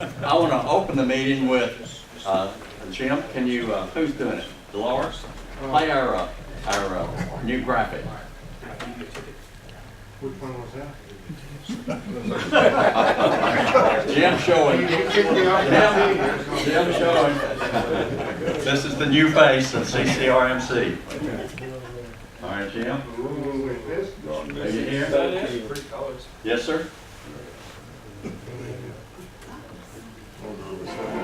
I want to open the meeting with Jim. Can you? Who's doing it? Dolores. Play our new graphic. Which one was that? Jim showing. Jim showing. This is the new face of CCRMC. All right, Jim. Are you here? Yes, sir.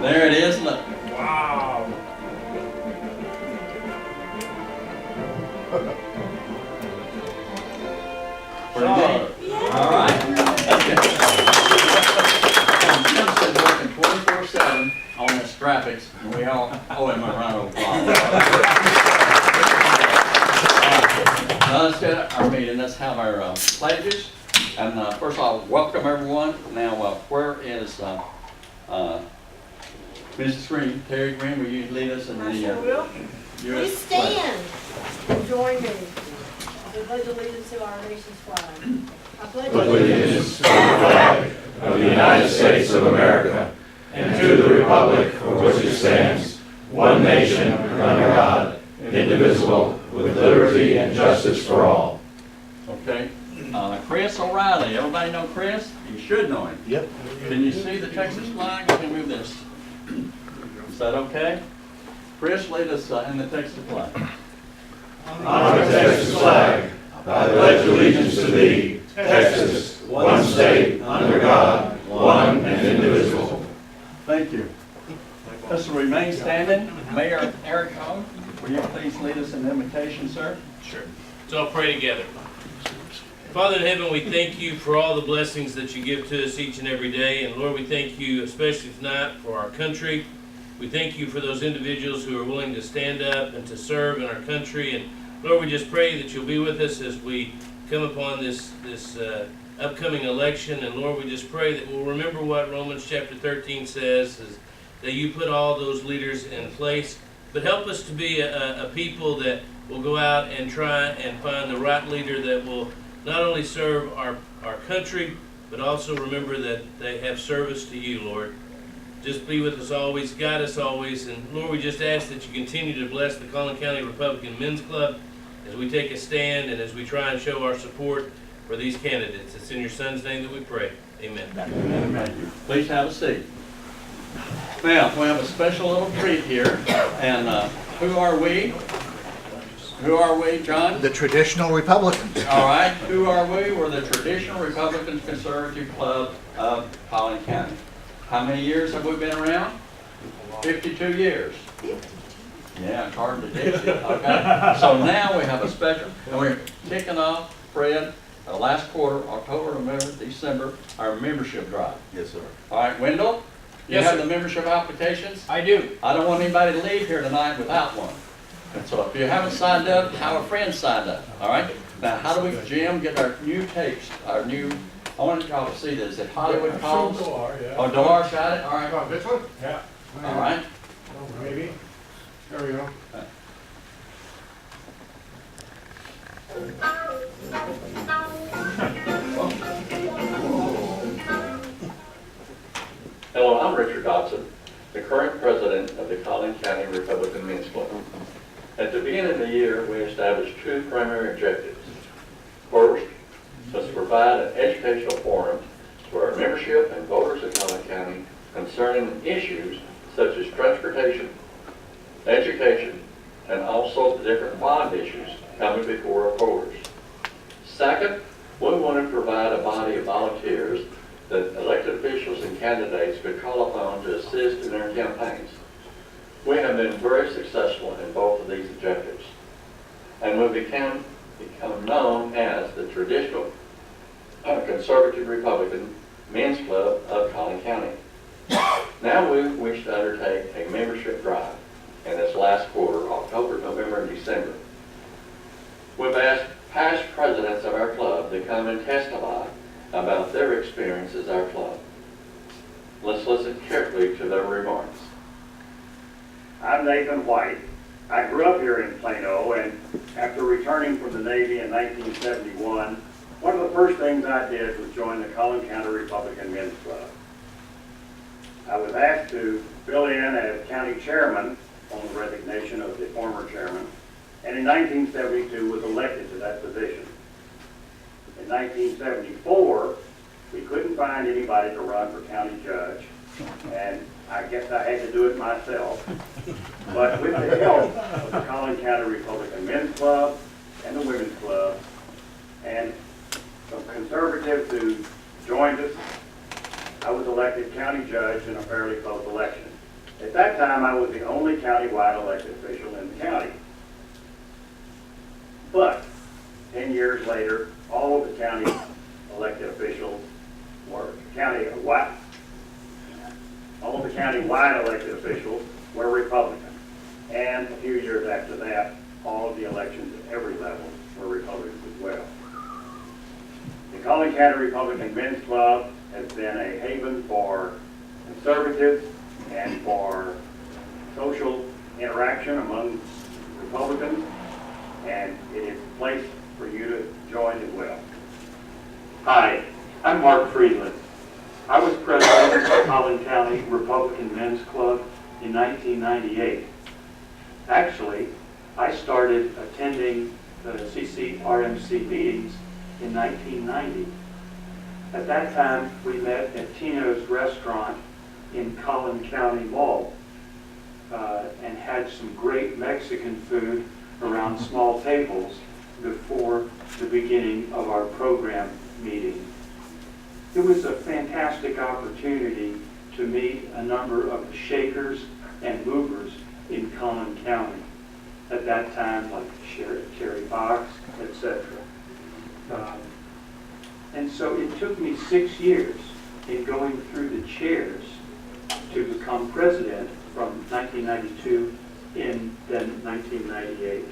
There it is. Look. Wow. Pretty good. All right. Jim's been working 24/7 on this graphics, and we all owe him a round of applause. Now let's get our meeting. Let's have our pledges. And first of all, welcome everyone. Now, where is Mrs. Green? Terry Green, will you lead us in the will. U.S. Please stand and join me. I pledge allegiance to our nation's flag. I pledge allegiance to the flag of the United States of America and to the republic for which it stands, one nation under God, indivisible, with liberty and justice for all. Okay. Chris O'Reilly. Everybody know Chris? You should know him. Yep. Can you see the Texas flag? Let me move this. Is that okay? Chris, lead us in the Texas flag. On the Texas flag, I pledge allegiance to thee, Texas, one state, under God, one and indivisible. Thank you. Let's remain standing. Mayor Eric Hong, will you please lead us in the invocation, sir? Sure. So I'll pray together. Father in heaven, we thank you for all the blessings that you give to us each and every day. And Lord, we thank you especially tonight for our country. We thank you for those individuals who are willing to stand up and to serve in our country. And Lord, we just pray that you'll be with us as we come upon this upcoming election. And Lord, we just pray that we'll remember what Romans chapter 13 says, is that you put all those leaders in place. But help us to be a people that will go out and try and find the right leader that will not only serve our country, but also remember that they have service to you, Lord. Just be with us always, guide us always, and Lord, we just ask that you continue to bless the Collin County Republican Men's Club as we take a stand and as we try and show our support for these candidates. It's in your Son's name that we pray. Amen. Thank you. Please have a seat. Now, we have a special little treat here, and who are we? Who are we, John? The traditional Republicans. All right. Who are we? We're the Traditional Republican Conservative Club of Collin County. How many years have we been around? 52 years. Yeah, it's hard to dig it. Okay. So now we have a special, and we're kicking off, Fred, last quarter, October, November, December, our membership drive. Yes, sir. All right, Wendell? You Yes, have sir. the membership applications? I do. I don't want anybody to leave here tonight without one. And so if you haven't signed up, have a friend signed up, all right? Now, how do we, Jim, get our new tapes, our new, I want y'all to see this, at Hollywood Calls? Oh, Dolores got it? All right, Oh, this one? Yeah. all right. Oh, maybe. There we go. Hello, I'm Richard Dodson, the current president of the Collin County Republican Men's Club. At the beginning of the year, we established two primary objectives. First, was to provide an educational forum for our membership and voters of Collin County concerning issues such as transportation, education, and also the different bond issues coming before our voters. Second, we want to provide a body of volunteers that elected officials and candidates could call upon to assist in their campaigns. We have been very successful in both of these objectives, and we become known as the Traditional Conservative Republican Men's Club of Collin County. Now we wish to undertake a membership drive in this last quarter, October, November, and December. We've asked past presidents of our club to come and testify about their experience as our club. Let's listen carefully to their remarks. I'm Nathan White. I grew up here in Plano, and after returning from the Navy in 1971, one of the first things I did was join the Collin County Republican Men's Club. I was asked to fill in as county chairman on the resignation of the former chairman, and in 1972 was elected to that position. In 1974, we couldn't find anybody to run for county judge, and I guess I had to do it myself. But with the help of the Collin County Republican Men's Club and the Women's Club, and some conservatives who joined us, I was elected county judge in a fairly close election. At that time, I was the only county-wide elected official in the county. But 10 years later, all of the county elected officials were county-wide. All of the county-wide elected officials were Republican. And a few years after that, all of the elections at every level were Republicans as well. The Collin County Republican Men's Club has been a haven for conservatives and for social interaction among Republicans, and it is a place for you to join as well. Hi, I'm Mark Friedland. I was president of the Collin County Republican Men's Club in 1998. Actually, I started attending the CCRMS meetings in 1990. At that time, we met at Tino's restaurant in Collin County Mall and had some great Mexican food around small tables before the beginning of our program meeting. It was a fantastic opportunity to meet a number of the shakers and movers in Collin County at that time, like Sherry Fox, etc. And so it took me 6 years in going through the chairs to become president from 1992 and then 1998.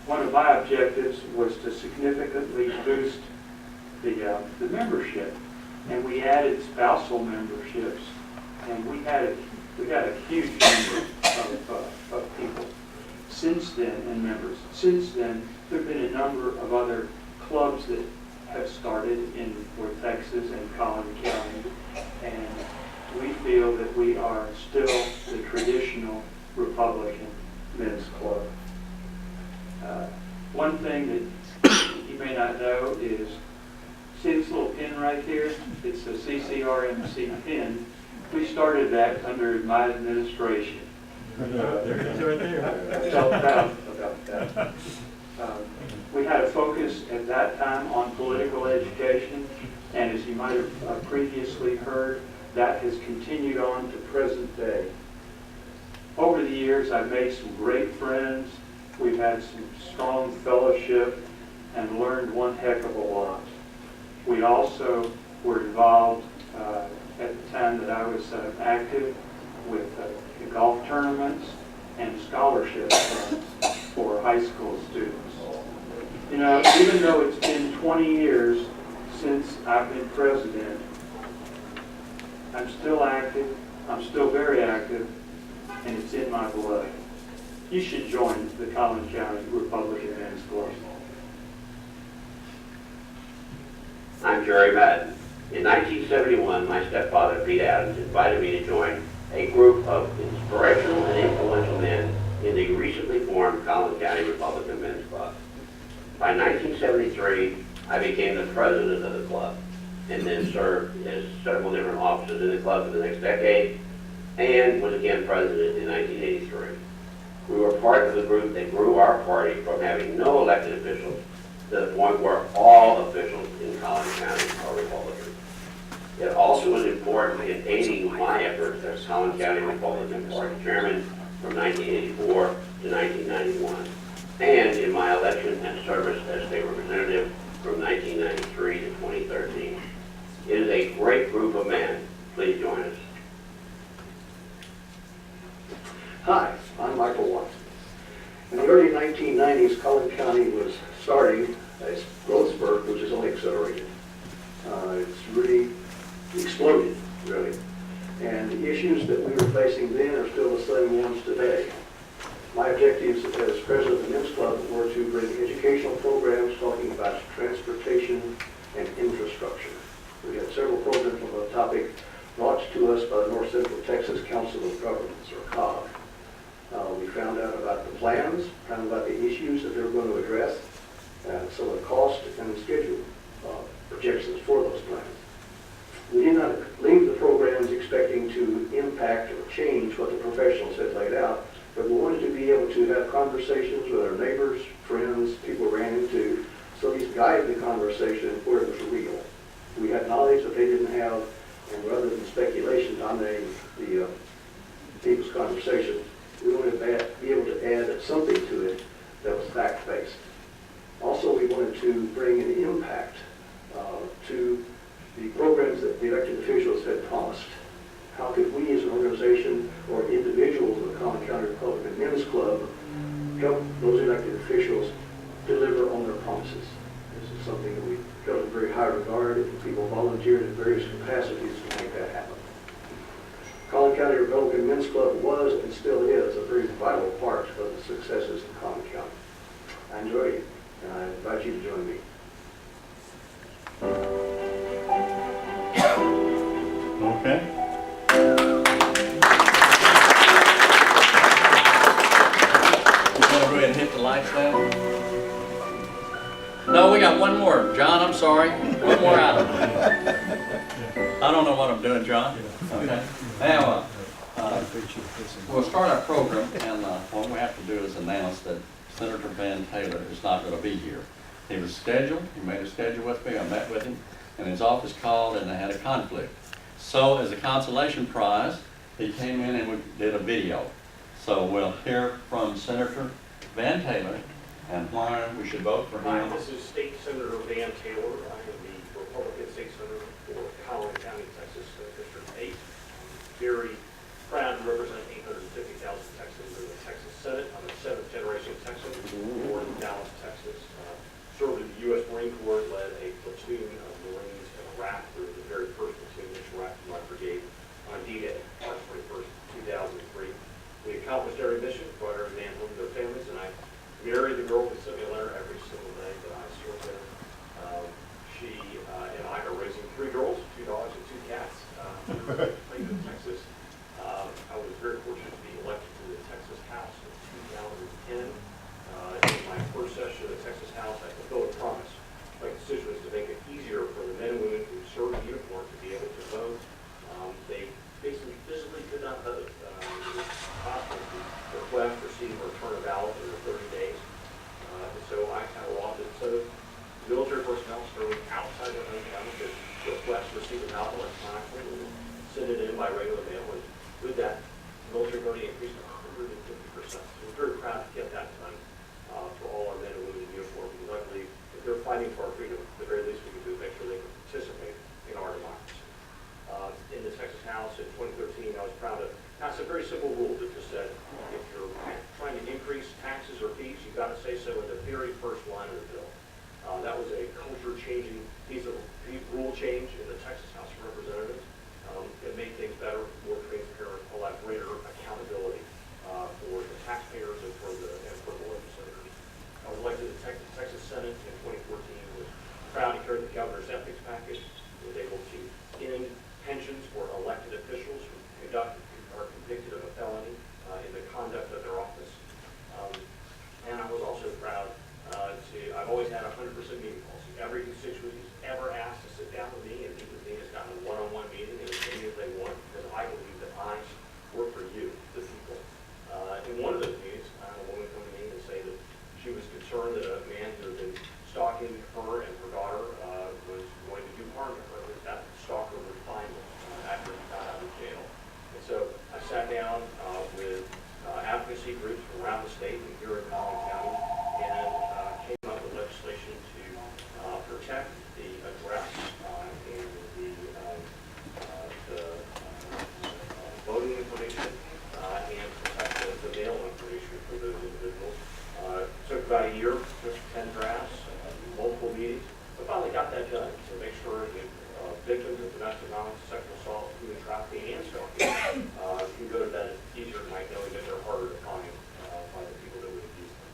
One of my objectives was to significantly boost the membership, and we added spousal memberships, and we had a huge number of people since then, and members. Since then, there have been a number of other clubs that have started in North Texas and Collin County, and we feel that we are still the traditional Republican men's club. One thing that you may not know is, see this little pin right here? It's a CCRMC pin. We started that under my administration. There it is right there. I felt proud about that. We had a focus at that time on political education, and as you might have previously heard, that has continued on to present day. Over the years, I've made some great friends. We've had some strong fellowship and learned one heck of a lot. We also were involved at the time that I was active with the golf tournaments and scholarship funds for high school students. You know, even though it's been 20 years since I've been president, I'm still active, I'm still very active, and it's in my blood. You should join the Collin County Republican Men's Club. I'm Jerry Madden. In 1971, my stepfather, Pete Adams, invited me to join a group of inspirational and influential men in the recently formed Collin County Republican Men's Club. By 1973, I became the president of the club and then served as several different offices in the club for the next decade and was again president in 1983. We were part of the group that grew our party from having no elected officials to the point where all officials in Collin County are Republicans. It also was important in aiding my efforts as Collin County Republican Party Chairman from 1984 to 1991, and in my election and service as state representative from 1993 to 2013. It is a great group of men. Please join us. Hi, I'm Michael Watson. In the early 1990s, Collin County was starting a growth spurt, which has only accelerated. It's really exploded, really. And the issues that we were facing then are still the same ones today. My objectives as president of the Men's Club were to bring educational programs talking about transportation and infrastructure. We had several programs on the topic brought to us by the North Central Texas Council of Governments, or COG. We found out about the plans, found out the issues that they're going to address, and some of the cost and schedule projections for those plans. We did not leave the programs expecting to impact or change what the professionals had laid out, but we wanted to be able to have conversations with our neighbors, friends, people we ran into, so at least guide the conversation where it was real. We had knowledge that they didn't have, and rather than speculation dominating the people's conversation, we wanted to be able to add something to it that was fact-based. Also, we wanted to bring an impact to the programs that the elected officials had promised. How could we as an organization or individuals of the Collin County Republican Men's Club help those elected officials deliver on their promises? This is something that we held in very high regard, and people volunteered in various capacities to make that happen. Collin County Republican Men's Club was and still is a very vital part of the successes in Collin County. I enjoy it, and I invite you to join me. Okay. You want to go ahead and hit the lights now? No, we got one more. John, I'm sorry. One more item. I don't know what I'm doing, John. Okay. Now, we'll start our program, and what we have to do is announce that Senator Van Taylor is not going to be here. He was scheduled. He made a schedule with me. I met with him, and his office called, and they had a conflict. So, as a consolation prize, he came in and we did a video. So we'll hear from Senator Van Taylor and why we should vote for Hi, him. this is State Senator Van Taylor. I am the Republican State Senator for Collin County, Texas, District 8. I'm very proud to represent 850,000 Texans in the Texas Senate. I'm a seventh-generation Texan, born in Dallas, Texas. Served in the U.S. Marine Corps, led a platoon of Marines in Iraq. We were the very first platoon in Iraq from my brigade on D-Day, March 21st, 2003. We accomplished every mission, brought every man home to their families, and I married the girl who sent me a letter every single day that I served in. She and I are raising 3 girls, 2 dogs, and 2 cats in Texas. I was very fortunate to be elected to the Texas House in 2010. In my first session of the Texas House, I fulfilled a promise. My constituents to make it easier for the men and women who serve in uniform to be able to vote. They basically physically could not vote. It was possible to request, receive, or return a ballot in 30 days. So I kind of allotted so military personnel serving outside of home county could request, receive a ballot electronically, and send it in by regular mail. And with that, military voting increased 150%. So we're very proud to get that done for all our men and women in uniform. And luckily, if they're fighting for our freedom, the very least we can do is make sure they can participate in our democracy. In the Texas House in 2013, I was proud to pass a very simple rule that just said, if you're trying to increase taxes or fees, you've got to say so in the very first line of the bill. That was a culture-changing piece of rule change in the Texas House of Representatives. It made things better, more transparent, a lot greater accountability for the taxpayers and for the legislators. I was elected to the Texas Senate in 2014. Was proud to carry the governor's ethics package. Was able to end pensions for elected officials who are convicted of a felony in the conduct of their office. And I was also proud I've always had a 100% meeting policy. Every constituent who's ever asked to sit down with me and meet with me has gotten a one-on-one meeting and as many as they want, because I believe that I work for you, the people. In one of those meetings, I had a woman come to me and say that she was concerned that a man who had been stalking her and her daughter was going to do harm to her, that stalker would find her after he got out of jail. And so I sat down with advocacy groups from around the state and here in Collin County and came up with legislation to protect the address and the voting information and protect the mail information for those individuals. Took about a year, took 10 drafts, multiple meetings, but finally got that done to make sure that victims of domestic violence, sexual assault, human trafficking, and stalking can go to bed easier at night knowing that they're harder to find by the people that would abuse them.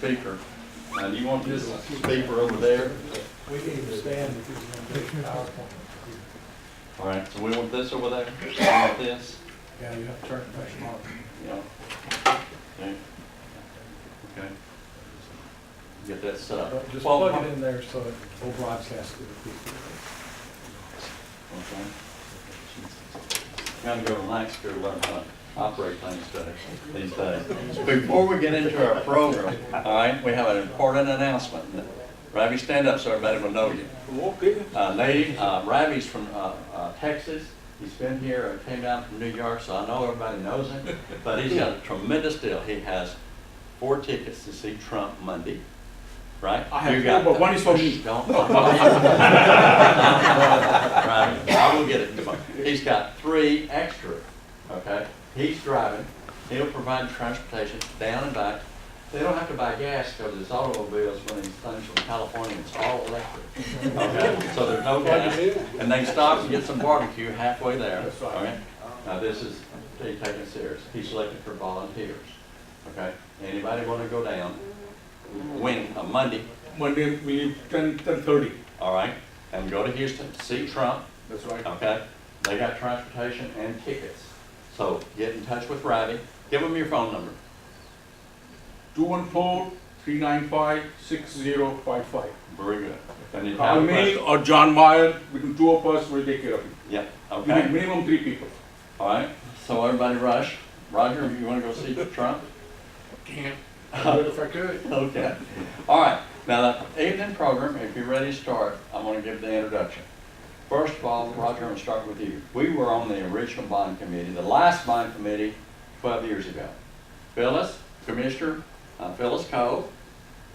speaker. Do you want this speaker over there? We can even stand if he's going to take PowerPoint. All right, so we want this over there? We want this? Yeah, you have to turn it back on. Yeah. Okay. Okay. Get that set up. But just Well, plug it in there so it will broadcast to the people. Okay. Gotta go to night school to learn how to operate things these days. Before we get into our program, all right, we have an important announcement. Ravi, stand up so everybody will know you. Okay. Ravi's from Texas. He's been here, came down from New York, so I know everybody knows him. But he's got a tremendous deal. He has 4 tickets to see Trump Monday. Right? I have You two, but one is for me. Don't. Right. I will get it tomorrow. He's got 3 extra. Okay? He's driving. He'll provide transportation down and back. They don't have to buy gas because his automobiles, when these things from California, it's all electric. Okay? So there's no gas. And they can stop and get some barbecue halfway there. Okay? Now this is taken serious. He's selected for volunteers. Okay? Anybody want to go down? When? Monday. Monday, we leave 10:30. All right. And go to Houston to see Trump. That's right. Okay? They got transportation and tickets. So get in touch with Ravi. Give him your phone number. 214-395-6055. Very good. And you Call have a me question? or John Meyer, between 2 of us, will take care of it. Yeah. We need Okay. minimum 3 people. All right. So everybody rush. Roger, you want to go see Trump? Can't. I'd do it if I could. Okay. All right. Now, the evening program, if you're ready to start, I'm going to give the introduction. First of all, Roger, I'm going to start with you. We were on the original bond committee, the last bond committee 12 years ago. Phyllis, Commissioner Phyllis Cole,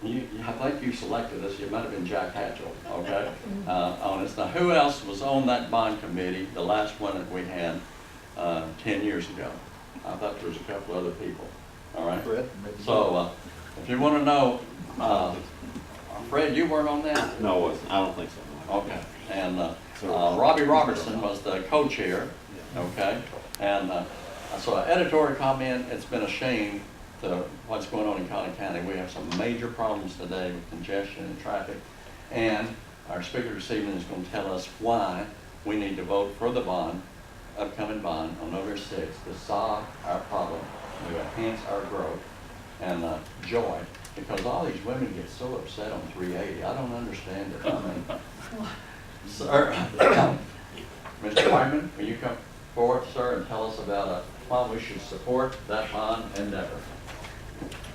I think you selected us. You might have been Jack Hatchell, okay, on us. Now, who else was on that bond committee, the last one that we had 10 years ago? I thought there was a couple other people. All right. So, if you want to know, Fred, you weren't on that? No, I don't think so. Okay. And Robbie Robertson was the co-chair. Okay. And so, an editorial comment. It's been a shame to what's going on in Collin County. We have some major problems today with congestion and traffic. And our speaker this evening is going to tell us why we need to vote for the bond, upcoming bond on November 6th to solve our problem, to enhance our growth and joy. Because all these women get so upset on 380. I don't understand it. I mean, sir, Mr. Wyman, will you come forward, sir, and tell us about why we should support that bond endeavor?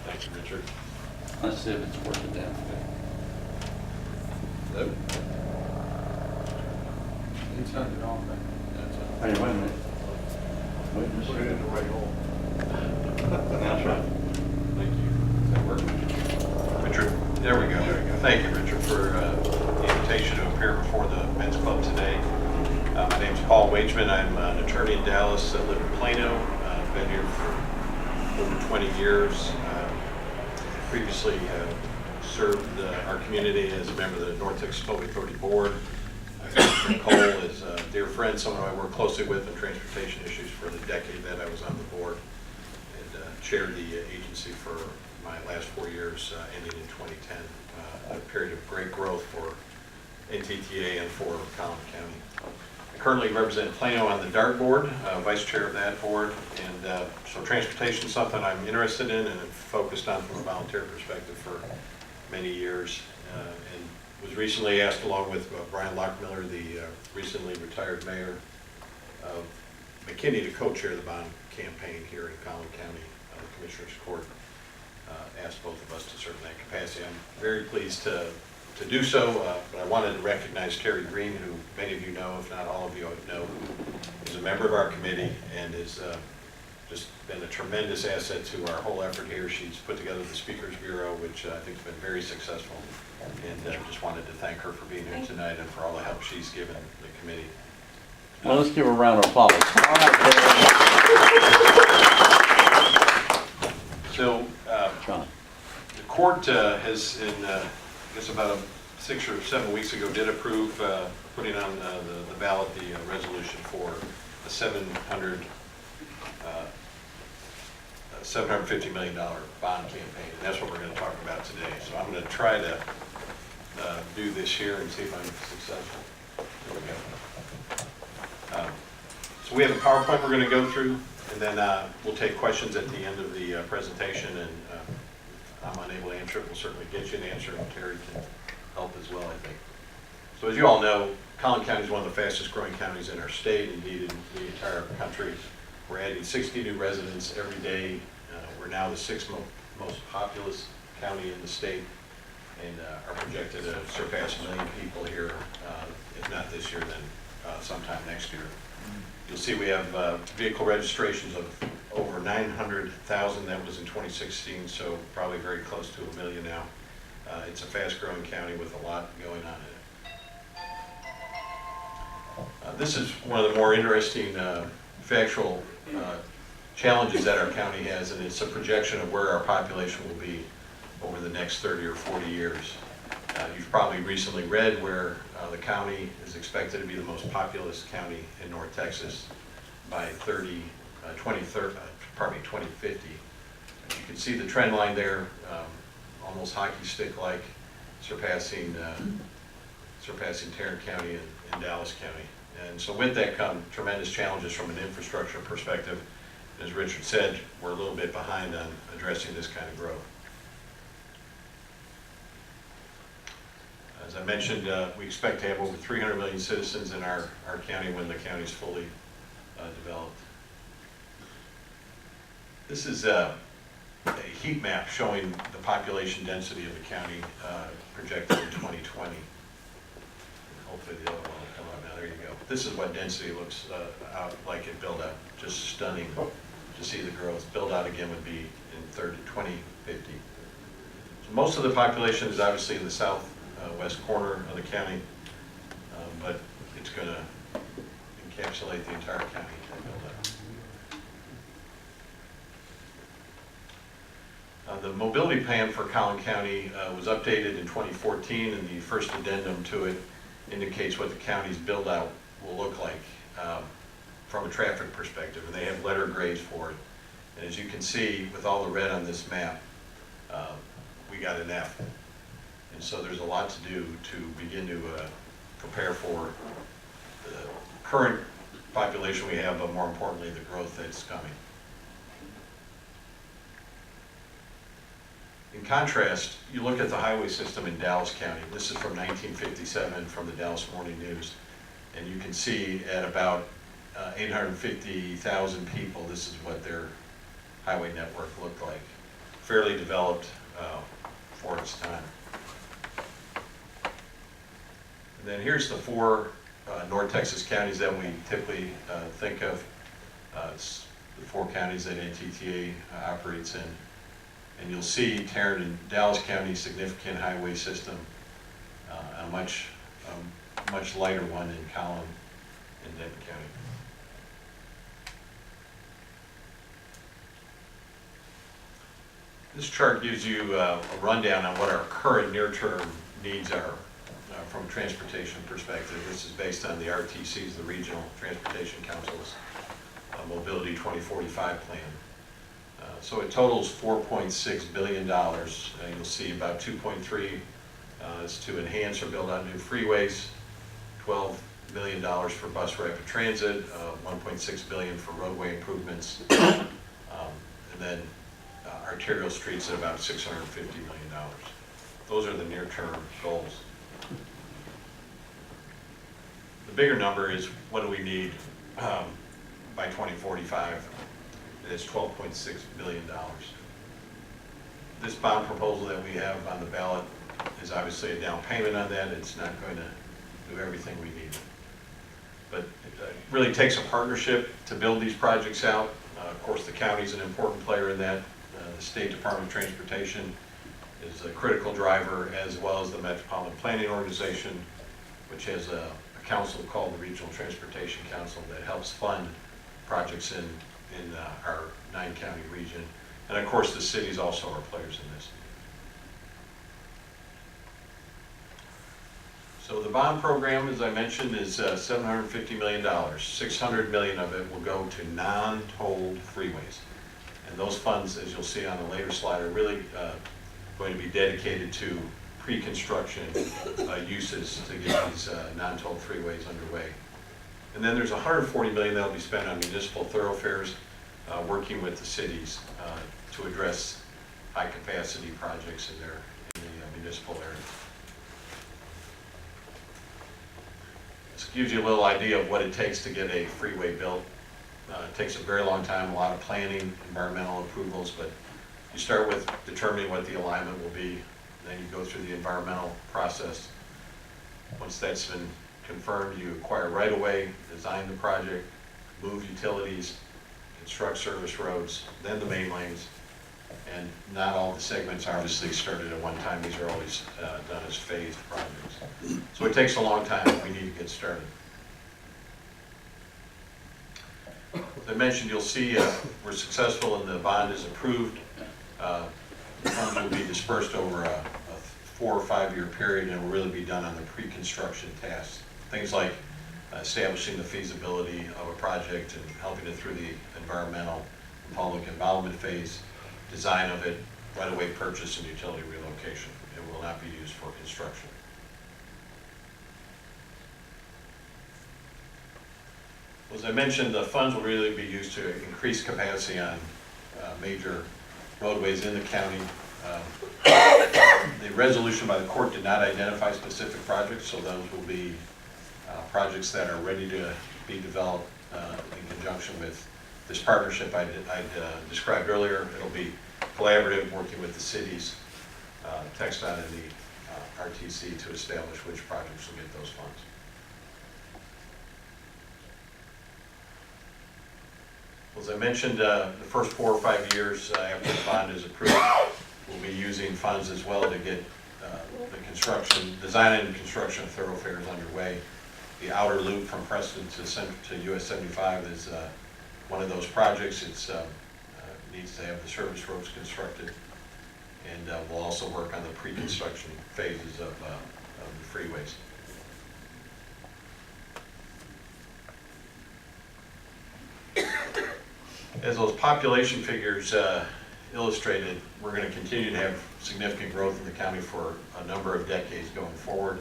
Thank you, Richard. Let's see if it's working down. Hello? It's not at all. Hey, wait a minute. Wait just a Put it in minute. the right hole. That's right. Thank you. Does that work? Richard, there we go. Thank you, Richard, for the invitation to appear before the men's club today. My name's Paul Wageman. I'm an attorney in Dallas. I live in Plano. I've been here for over 20 years. Previously served our community as a member of the North Texas Public Authority Board. Cole is a dear friend, someone I work closely with in transportation issues for the decade that I was on the board, and chaired the agency for my last 4 years, ending in 2010. A period of great growth for NTTA and for Collin County. I currently represent Plano on the DART board, vice chair of that board, and so transportation is something I'm interested in and have focused on from a volunteer perspective for many years, and was recently asked, along with Brian Lockmiller, the recently retired mayor of McKinney, to co-chair the bond campaign here in Collin County. The Commissioners Court asked both of us to serve in that capacity. I'm very pleased to do so, but I wanted to recognize Terry Green, who many of you know, if not all of you know, is a member of our committee and has just been a tremendous asset to our whole effort here. She's put together the Speakers Bureau, which I think has been very successful, and just wanted to thank her for being here tonight and for all the help she's given the committee. Well, let's give a round of applause. All right, So, John. the court has, in I guess about 6 or 7 weeks ago, did approve putting on the ballot the resolution for a $750 million bond campaign, and that's what we're going to talk about today. So I'm going to try to do this here and see if I'm successful. Here we go. So we have a PowerPoint we're going to go through, and then we'll take questions at the end of the presentation, and I'm unable to answer it. We'll certainly get you an answer, and Terry can help as well, I think. So as you all know, Collin County is one of the fastest growing counties in our state, indeed in the entire country. We're adding 60 new residents every day. We're now the sixth most populous county in the state, and are projected to surpass 1 million people here, if not this year, then sometime next year. You'll see we have vehicle registrations of over 900,000. That was in 2016, so probably very close to 1 million now. It's a fast-growing county with a lot going on in it. This is one of the more interesting factual challenges that our county has, and it's a projection of where our population will be over the next 30 or 40 years. You've probably recently read where the county is expected to be the most populous county in North Texas by 2050. You can see the trend line there, almost hockey stick-like, surpassing Tarrant County and Dallas County. And so with that come tremendous challenges from an infrastructure perspective. As Richard said, we're a little bit behind on addressing this kind of growth. As I mentioned, we expect to have over 300 million citizens in our county when the county is fully developed. This is a heat map showing the population density of the county projected in 2020. Hopefully the other one will come up now. There you go. This is what density looks out like at build out. Just stunning to see the growth. Build out again would be in 2050. So most of the population is obviously in the southwest corner of the county, but it's going to encapsulate the entire county at build out. The mobility plan for Collin County was updated in 2014, and the first addendum to it indicates what the county's build out will look like from a traffic perspective, and they have letter grades for it. And as you can see, with all the red on this map, we got an F. And so there's a lot to do to begin to prepare for the current population we have, but more importantly, the growth that's coming. In contrast, you look at the highway system in Dallas County. This is from 1957 from the Dallas Morning News. And you can see at about 850,000 people, this is what their highway network looked like. Fairly developed for its time. And then here's the four North Texas counties that we typically think of. It's the four counties that NTTA operates in. And you'll see Tarrant and Dallas County, significant highway system, a much lighter one in Collin and Denton County. This chart gives you a rundown on what our current near-term needs are from a transportation perspective. This is based on the RTC's, the Regional Transportation Council's Mobility 2045 plan. So it totals $4.6 billion. You'll see about 2.3 is to enhance or build out new freeways, $12 million for bus rapid transit, $1.6 billion for roadway improvements, and then arterial streets at about $650 million. Those are the near-term goals. The bigger number is what do we need by 2045? It's $12.6 billion. This bond proposal that we have on the ballot is obviously a down payment on that. It's not going to do everything we need. But it really takes a partnership to build these projects out. Of course, the county's an important player in that. The State Department of Transportation is a critical driver, as well as the Metropolitan Planning Organization, which has a council called the Regional Transportation Council that helps fund projects in our 9-county region. And of course, the cities also are players in this. So the bond program, as I mentioned, is $750 million. $600 million of it will go to non-tolled freeways. And those funds, as you'll see on the later slide, are really going to be dedicated to pre-construction uses to get these non-toll freeways underway. And then there's $140 million that will be spent on municipal thoroughfares, working with the cities to address high-capacity projects in the municipal area. This gives you a little idea of what it takes to get a freeway built. It takes a very long time, a lot of planning, environmental approvals, but you start with determining what the alignment will be, then you go through the environmental process. Once that's been confirmed, you acquire right-of-way, design the project, move utilities, construct service roads, then the main lanes. And not all the segments obviously started at one time. These are always done as phased projects. So it takes a long time. We need to get started. As I mentioned, you'll see we're successful and the bond is approved. The funds will be dispersed over a 4 or 5 year period and will really be done on the pre-construction tasks. Things like establishing the feasibility of a project and helping it through the environmental and public involvement phase, design of it, right-of-way purchase, and utility relocation. It will not be used for construction. As I mentioned, the funds will really be used to increase capacity on major roadways in the county. The resolution by the court did not identify specific projects, so those will be projects that are ready to be developed in conjunction with this partnership I described earlier. It'll be collaborative, working with the cities, TxDOT and the RTC to establish which projects will get those funds. As I mentioned, the first 4 or 5 years after the bond is approved, we'll be using funds as well to get the construction, design and construction of thoroughfares underway. The outer loop from Preston to US 75 is one of those projects. It needs to have the service roads constructed, and we'll also work on the pre-construction phases of the freeways. As those population figures illustrated, we're going to continue to have significant growth in the county for a number of decades going forward.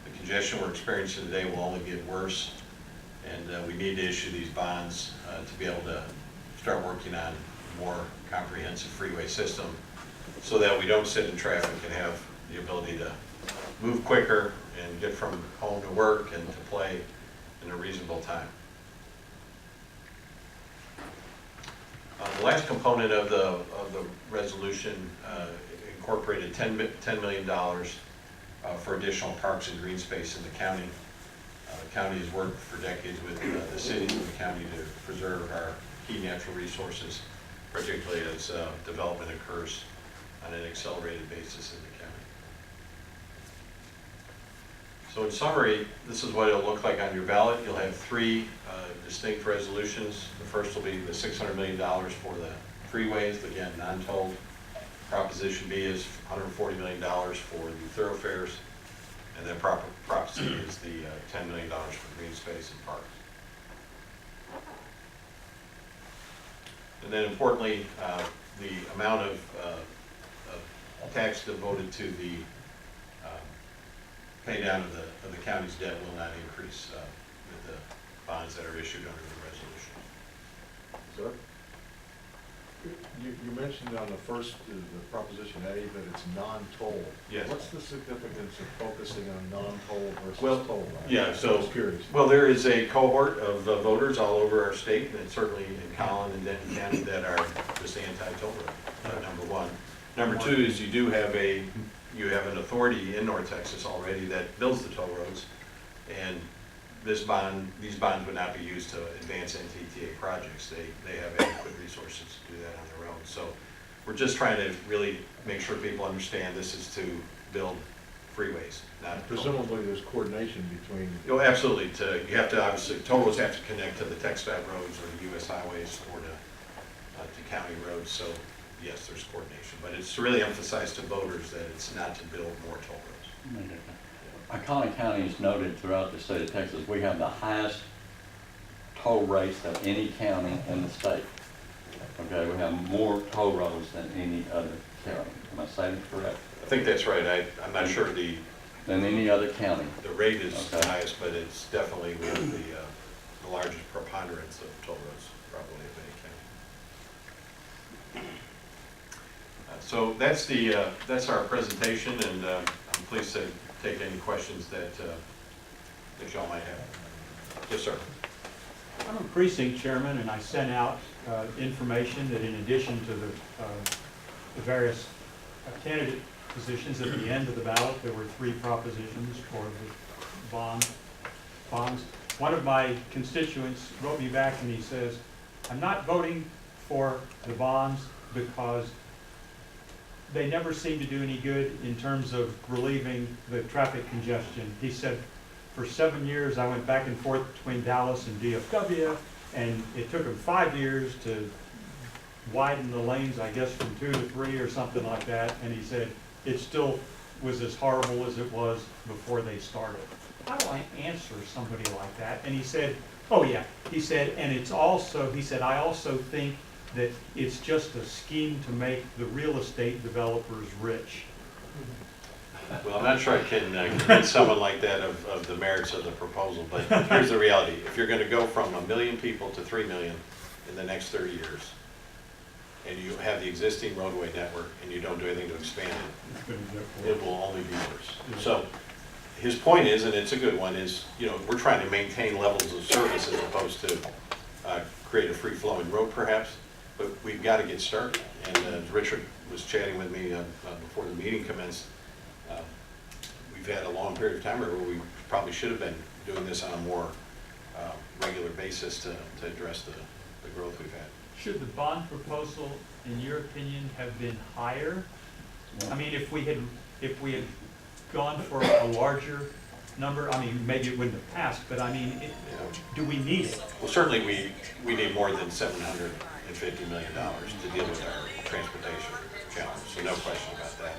The congestion we're experiencing today will only get worse, and we need to issue these bonds to be able to start working on a more comprehensive freeway system so that we don't sit in traffic and have the ability to move quicker and get from home to work and to play in a reasonable time. The last component of the resolution incorporated $10 million for additional parks and green space in the county. The county has worked for decades with the city and the county to preserve our key natural resources, particularly as development occurs on an accelerated basis in the county. So in summary, this is what it'll look like on your ballot. You'll have 3 distinct resolutions. The first will be the $600 million for the freeways, again, non-tolled. Proposition B is $140 million for the thoroughfares. And then Proposition C is the $10 million for green space and parks. And then importantly, the amount of tax devoted to the pay down of the county's debt will not increase with the bonds that are issued under the resolution. Sir? You mentioned on the first, the Proposition A, that it's non-toll. Yes. What's the significance of focusing on non-toll versus Well, toll? yeah, so, I'm just curious. well, there is a cohort of voters all over our state, and certainly in Collin and Denton County, that are just anti-toll road, number one. Number 2 is you have an authority in North Texas already that builds the toll roads, and these bonds would not be used to advance NTTA projects. They have adequate resources to do that on their own. So we're just trying to really make sure people understand this is to build freeways, not Presumably there's coordination between... Oh, absolutely. You have to obviously, toll roads have to connect to the TxDOT roads or the US highways or to county roads. So yes, there's coordination, but it's really emphasized to voters that it's not to build more toll roads. Collin County is noted throughout the state of Texas. We have the highest toll rates of any county in the state. Okay, we have more toll roads than any other county. Am I saying it correct? I think that's right. I'm not sure Than any other county. the rate is the Okay. highest, but it's definitely we have the largest preponderance of toll roads, probably of any county. So that's our presentation, and I'm pleased to take any questions that y'all might have. Yes, sir. I'm a precinct chairman, and I sent out information that in addition to the various candidate positions at the end of the ballot, there were 3 propositions for the bonds. One of my constituents wrote me back and he says, I'm not voting for the bonds because they never seem to do any good in terms of relieving the traffic congestion. He said, for 7 years I went back and forth between Dallas and DFW, and it took them 5 years to widen the lanes, I guess from 2 to 3 or something like that, and he said it still was as horrible as it was before they started. How do I answer somebody like that? And he said, oh yeah, he said, and it's also, he said, I also think that it's just a scheme to make the real estate developers rich. Well, I'm not sure I can convince someone like that of the merits of the proposal, but here's the reality. If you're going to go from 1 million people to 3 million in the next 30 years, and you have the existing roadway network and you don't do anything to expand it, it will only be worse. So his point is, and it's a good one, is, you know, we're trying to maintain levels of service as opposed to create a free-flowing road perhaps, but we've got to get started. And as Richard was chatting with me before the meeting commenced, we've had a long period of time where we probably should have been doing this on a more regular basis to address the growth we've had. Should the bond proposal, in your opinion, have been higher? I mean, if we had gone for a larger number, I mean, maybe it wouldn't have passed, but I mean, do we need it? Well, certainly we need more than $750 million to deal with our transportation challenge, so no question about that.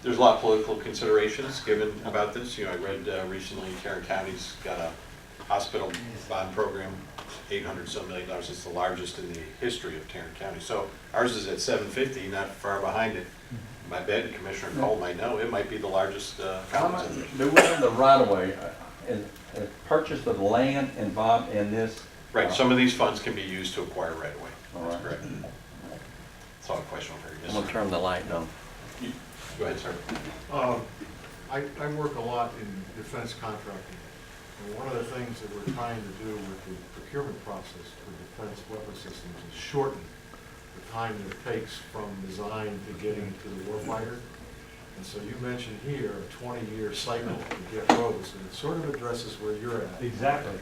There's a lot of political considerations given about this. You know, I read recently Tarrant County's got a hospital bond program, $800-some million. It's the largest in the history of Tarrant County. So ours is at $750, not far behind it. My bet, Commissioner Cole might know, it might be the largest conference. Do we have the right-of-way, purchase of land involved in this? Right, some of these funds can be used to acquire right-of-way. All That's right. correct. That's all a question for you. I'm going to turn the light on. Go ahead, sir. I work a lot in defense contracting. And one of the things that we're trying to do with the procurement process for defense weapon systems is shorten the time that it takes from design to getting to the warfighter. And so you mentioned here a 20-year cycle to get roads, and it sort of addresses where you're at. Exactly.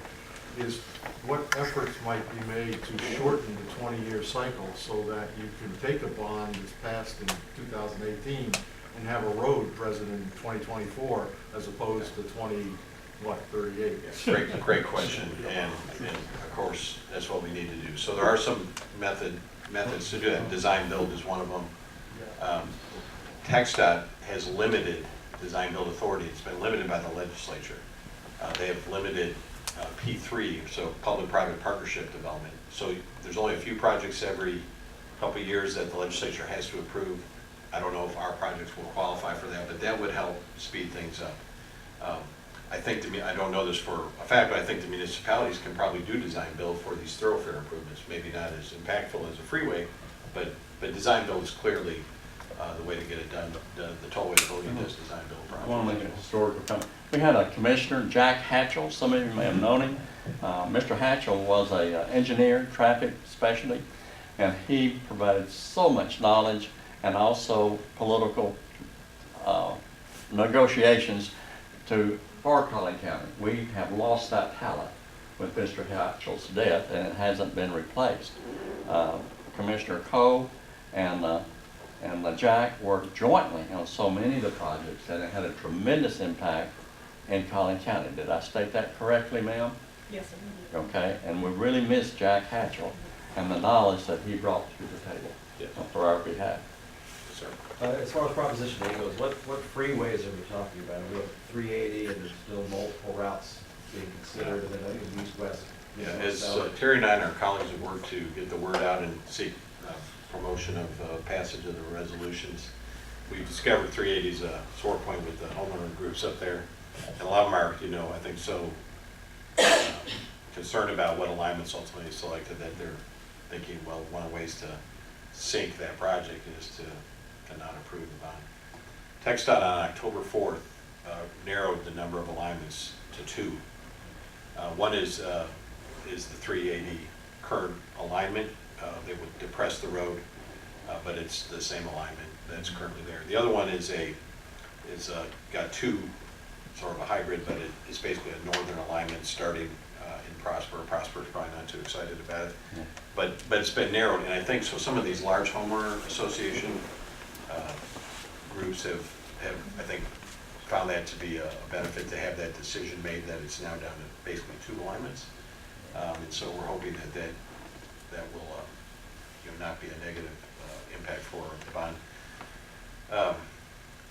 Is what efforts might be made to shorten the 20-year cycle so that you can take a bond that's passed in 2018 and have a road present in 2024 as opposed to 38? Yes, great question, and of course, that's what we need to do. So there are some methods to do that. Design build is one of them. TxDOT has limited design build authority. It's been limited by the legislature. They have limited P3, so public-private partnership development. So there's only a few projects every couple of years that the legislature has to approve. I don't know if our projects will qualify for that, but that would help speed things up. I think, I don't know this for a fact, but I think the municipalities can probably do design build for these thoroughfare improvements. Maybe not as impactful as a freeway, but design build is clearly the way to get it done. The tollway authority does design build projects. I want to make a historical comment. We had a commissioner, Jack Hatchell. Some of you may have known him. Mr. Hatchell was an engineer, traffic specialty, and he provided so much knowledge and also political negotiations for Collin County. We have lost that talent with Mr. Hatchell's death, and it hasn't been replaced. Commissioner Coe and Jack worked jointly on so many of the projects, and it had a tremendous impact in Collin County. Did I state that correctly, ma'am? Yes, sir. Okay, and we really miss Jack Hatchell and the knowledge that he brought to the table for our behalf. Yes, sir. As far as Proposition 8 goes, what freeways are we talking about? We have 380 and there's still multiple routes being considered, and then I think east-west Yeah, as Terry and I and our colleagues have worked to get the word out and seek promotion of passage of the resolutions, we've discovered 380 is a sore point with the homeowner groups up there. And a lot of them are, you know, I think so concerned about what alignments ultimately selected that they're thinking, well, one of the ways to sink that project is to not approve the bond. TxDOT on October 4th narrowed the number of alignments to 2. One is the 380 current alignment. They would depress the road, but it's the same alignment that's currently there. The other one is got 2, sort of a hybrid, but it's basically a northern alignment starting in Prosper. Prosper's probably not too excited about it, yeah. but it's been narrowed, and I think so. Some of these large homeowner association groups have I think found that to be a benefit to have that decision made that it's now down to basically 2 alignments, and so we're hoping that will not be a negative impact for the bond.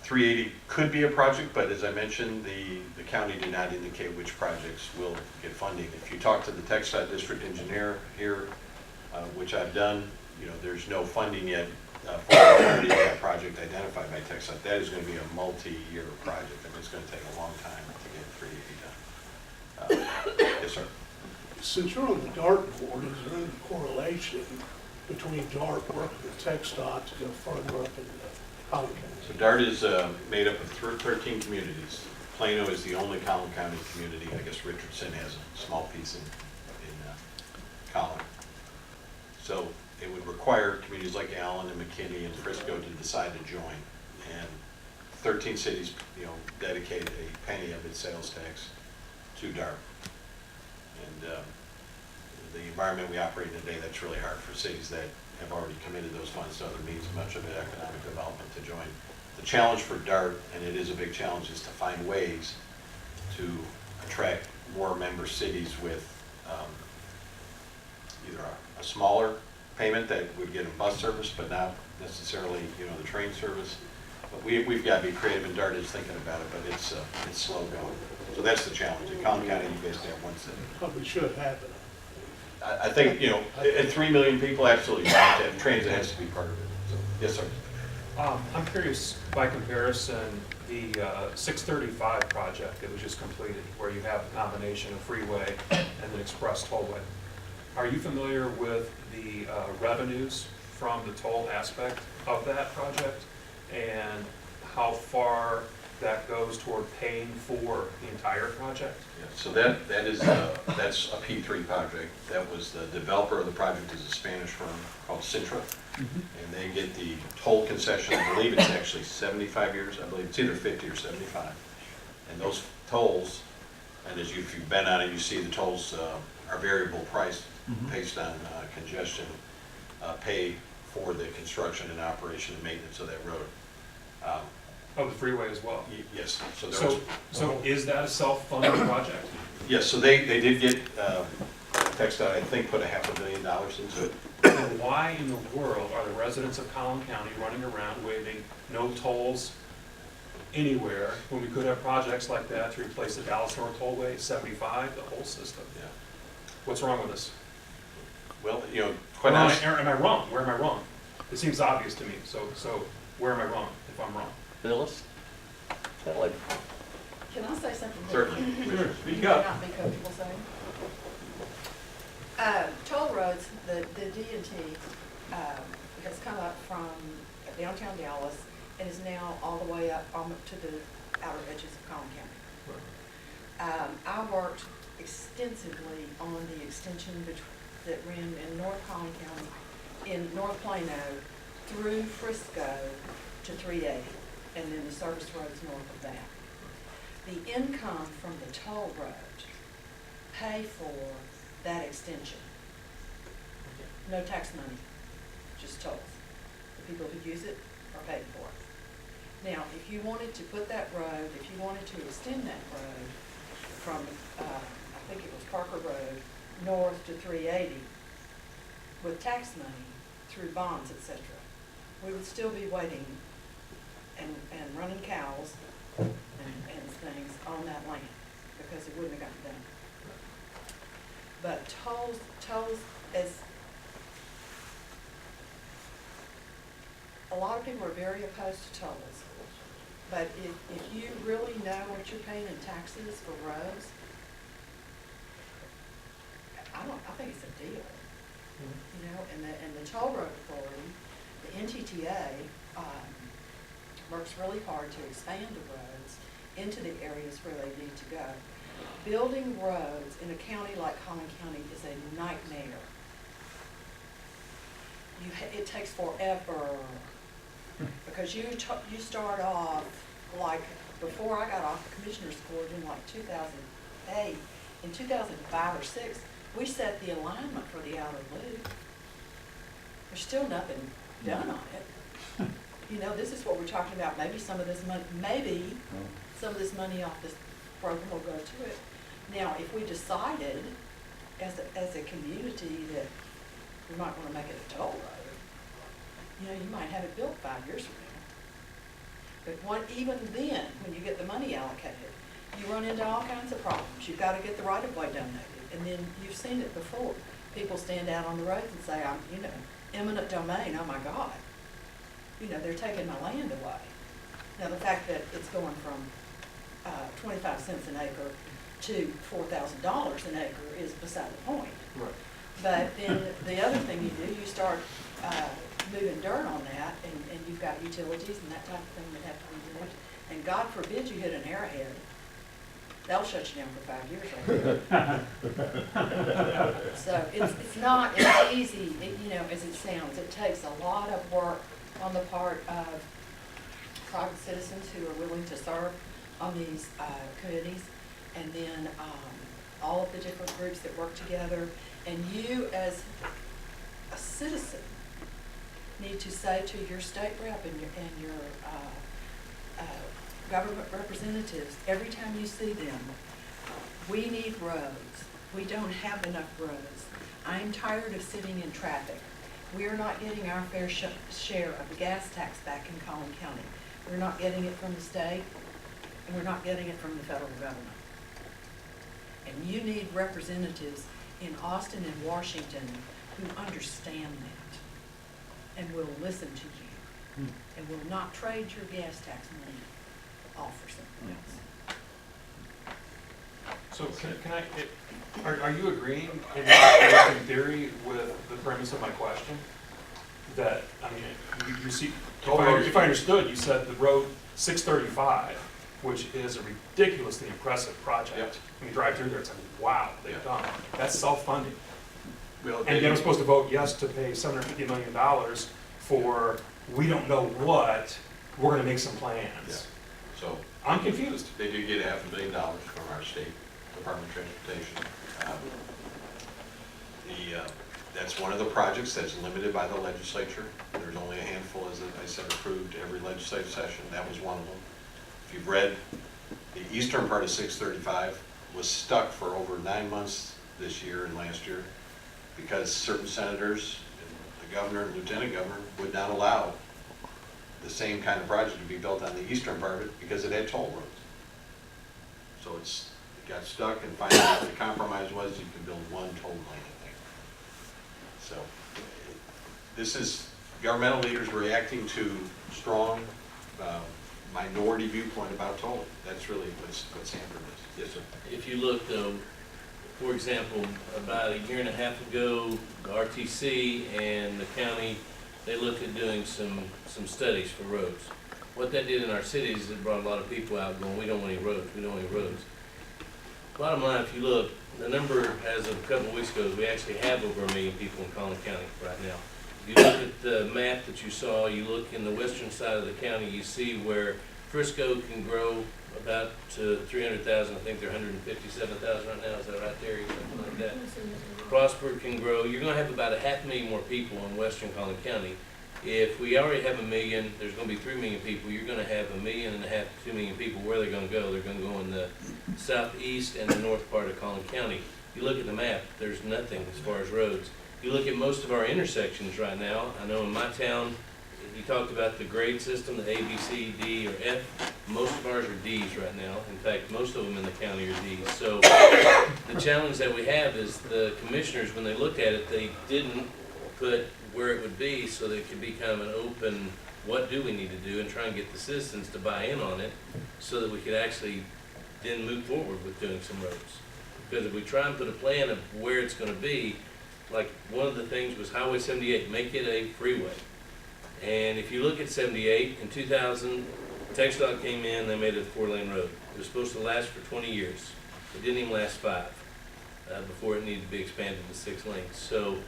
380 could be a project, but as I mentioned, the county did not indicate which projects will get funding. If you talk to the TxDOT district engineer here, which I've done, there's no funding yet for that project identified by TxDOT. That is going to be a multi-year project. I mean, it's going to take a long time to get 380 done. Yes, sir. Since you're on the DART board, is there any correlation between DART working with TxDOT to go further up in Collin County? So DART is made up of 13 communities. Plano is the only Collin County community. I guess Richardson has a small piece in Collin. So it would require communities like Allen and McKinney and Frisco to decide to join. And 13 cities, dedicate a penny of its sales tax to DART. And the environment we operate in today, that's really hard for cities that have already committed those funds to other means, much of it economic development, to join. The challenge for DART, and it is a big challenge, is to find ways to attract more member cities with either a smaller payment that would get them bus service, but not necessarily, the train service. But we've got to be creative, and DART is thinking about it, but it's slow going. So that's the challenge. In Collin County, you basically have one city. Probably should happen. I think, at 3 million people, absolutely, you have to have transit has to be part of it. So, yes, sir. I'm curious, by comparison, the 635 project that was just completed, where you have a combination of freeway and an express tollway. Are you familiar with the revenues from the toll aspect of that project and how far that goes toward paying for the entire project? Yeah, so that's a P3 project. That was the developer of the project is a Spanish firm called Cintra, and they get the toll concession. I believe it's actually 75 years. I believe it's either 50 or 75. And those tolls, and if you've been on it, you see the tolls are variable priced based on congestion, pay for the construction and operation and maintenance of that road. Of the freeway as well? Yes. So is that a self-funded project? Yes, so they did get, TxDOT, I think, put $500 million into it. And why in the world are the residents of Collin County running around waiving no tolls anywhere when we could have projects like that to replace the Dallas North Tollway, 75, the whole system? Yeah. What's wrong with this? Well, quite honestly. Am I wrong? Where am I wrong? It seems obvious to me. So where am I wrong if I'm wrong? Phyllis? Can I say something? Certainly. Sure. You may Speak up. not be comfortable saying. Toll roads, the D&T has come up from downtown Dallas and is now all the way up almost to the outer edges of Collin County. I worked extensively on the extension that ran in North Collin County, in North Plano, through Frisco to 380, and then the service roads north of that. The income from the toll road pay for that extension. No tax money, just tolls. The people who use it are paid for it. Now, if you wanted to put that road, if you wanted to extend that road from, I think it was Parker Road, north to 380, with tax money through bonds, etc., we would still be waiting and running cows and things on that land because it wouldn't have gotten done. But tolls is, a lot of people are very opposed to tolls. But if you really know what you're paying in taxes for roads, I think it's a deal. You know, and the toll road authority, the NTTA, works really hard to expand the roads into the areas where they need to go. Building roads in a county like Collin County is a nightmare. It takes forever, because you start off, like, before I got off the commissioner's court in like 2008, in 2005 or 6, we set the alignment for the outer loop. There's still nothing done on it. You know, this is what we're talking about, maybe some of this money off this program will go to it. Now, if we decided as a community that we might want to make it a toll road, you know, you might have it built 5 years from now. But even then, when you get the money allocated, you run into all kinds of problems. You've got to get the right-of-way donated, and then you've seen it before. People stand out on the roads and say, I'm, you know, eminent domain, oh my God. You know, they're taking my land away. Now, the fact that it's going from 25 cents an acre to $4,000 an acre is beside the point. Right. But then the other thing you do, you start moving dirt on that, and you've got utilities and that type of thing that have to be moved. And God forbid you hit an arrowhead. They'll shut you down for 5 years right there. So it's not as easy, you know, as it sounds. It takes a lot of work on the part of private citizens who are willing to serve on these committees, and then all of the different groups that work together. And you, as a citizen, need to say to your state rep and your government representatives, every time you see them, we need roads. We don't have enough roads. I'm tired of sitting in traffic. We're not getting our fair share of the gas tax back in Collin County. We're not getting it from the state, and we're not getting it from the federal government. And you need representatives in Austin and Washington who understand that and will listen to you and will not trade your gas tax money off for something else. So can I, are you agreeing in theory with the premise of my question? That, I mean, you see, if I understood, you said the road 635, which is a ridiculously impressive project. Yep. When you drive through there, it's like, wow, they've done. That's self-funding. Well, And then I'm supposed to vote yes to pay $750 million for, we don't know what, we're gonna make some plans. Yeah. So I'm confused. they do get $500,000 from our state Department of Transportation. That's one of the projects that's limited by the legislature. There's only a handful, as I said, approved every legislative session. That was one of them. If you've read, the eastern part of 635 was stuck for over 9 months this year and last year because certain senators and the governor and lieutenant governor would not allow the same kind of project to be built on the eastern part of it because it had toll roads. So it got stuck, and finally the compromise was you can build one toll lane. So this is governmental leaders reacting to strong minority viewpoint about tolling. That's really what Sanford is. Yes, sir. If you look, for example, about a year and a half ago, the RTC and the county, they looked at doing some studies for roads. What that did in our cities is it brought a lot of people out going, we don't want any roads, we don't want any roads. Bottom line, if you look, the number as of a couple of weeks ago is we actually have over 1 million people in Collin County right now. If you look at the map that you saw, you look in the western side of the county, you see where Frisco can grow about to 300,000. I think they're 157,000 right now. Is that right there? Something like that. Prosper can grow. You're going to have about 500,000 more people in western Collin County. If we already have 1 million, there's going to be 3 million people. You're going to have 1.5 million to 2 million people. Where they're going to go? They're going to go in the southeast and the north part of Collin County. You look at the map, there's nothing as far as roads. You look at most of our intersections right now. I know in my town, you talked about the grade system, the A, B, C, D, or F. Most of ours are Ds right now. In fact, most of them in the county are Ds. So the challenge that we have is the commissioners, when they looked at it, they didn't put where it would be so that it could be kind of an open, what do we need to do, and try and get the citizens to buy in on it so that we could actually then move forward with doing some roads. Because if we try and put a plan of where it's gonna be, like one of the things was Highway 78, make it a freeway. And if you look at 78, in 2000, TxDOT came in, they made it a 4-lane road. It was supposed to last for 20 years. It didn't even last 5 before it needed to be expanded to 6 lanes. So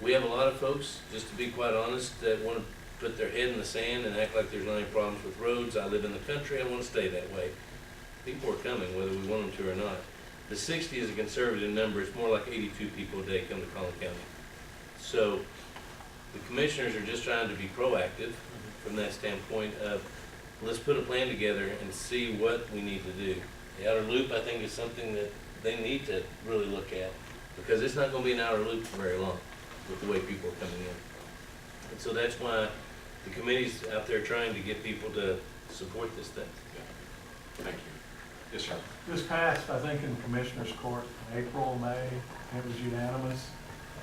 we have a lot of folks, just to be quite honest, that want to put their head in the sand and act like there's not any problems with roads. I live in the country, I want to stay that way. People are coming, whether we want them to or not. The 60 is a conservative number. It's more like 82 people a day come to Collin County. So the commissioners are just trying to be proactive from that standpoint of, let's put a plan together and see what we need to do. The outer loop, I think, is something that they need to really look at, because it's not going to be an outer loop for very long with the way people are coming in. And so that's why the committee's out there trying to get people to support this thing. Thank you. Yes, sir. This passed, I think, in Commissioner's Court in April, May, it was unanimous.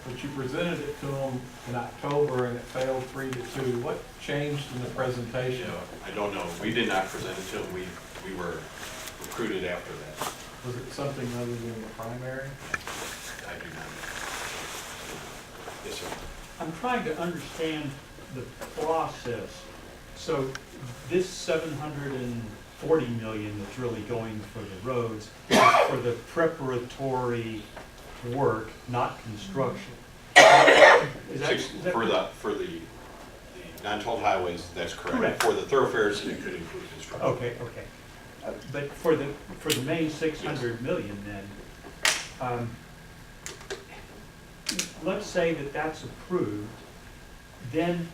But you presented it to them in October and it failed 3-2. What changed in the presentation? I don't know. We did not present it to them. We were recruited after that. Was it something other than the primary? I do not know. Yes, sir. I'm trying to understand the process. So this 740 million that's really going for the roads is for the preparatory work, not construction. For the non-toll highways, that's correct. For the thoroughfares, it could include construction. Okay. But for the main 600 million then, let's say that that's approved, then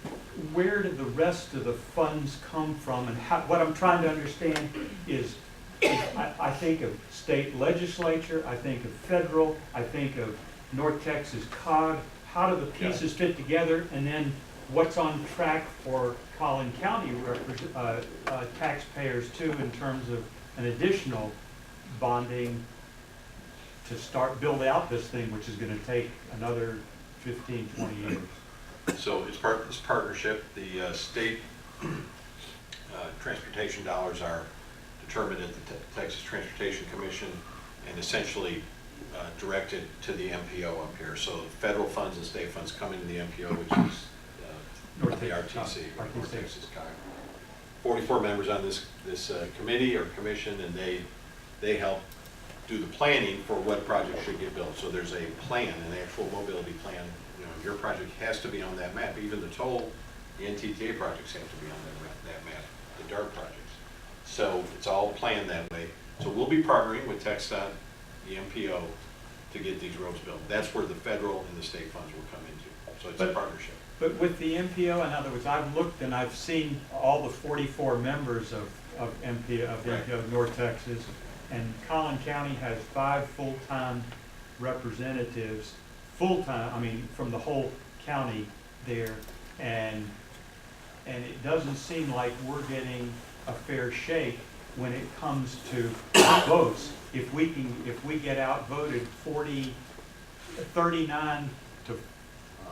where do the rest of the funds come from? And what I'm trying to understand is I think of state legislature, I think of federal, I think of North Texas COG. How do the pieces fit together? And then what's on track for Collin County taxpayers too, in terms of an additional bonding to build out this thing, which is going to take another 15, 20 years. So it's part of this partnership. The state transportation dollars are determined at the Texas Transportation Commission and essentially directed to the MPO up here. So federal funds and state funds come into the MPO, which is the RTC, North Texas COG. 44 members on this committee or commission, and they help do the planning for what project should get built. So there's a plan, an actual mobility plan. You know, your project has to be on that map. Even the toll, the NTTA projects have to be on that map, the DART projects. So it's all planned that way. So we'll be partnering with TxDOT, the MPO, to get these roads built. That's where the federal and the state funds will come into. So it's a partnership. But with the MPO, in other words, I've looked and I've seen all the 44 members of MPO North Texas, and Collin County has 5 full-time representatives, from the whole county there, and it doesn't seem like we're getting a fair shake when it comes to votes. If we get outvoted 39 to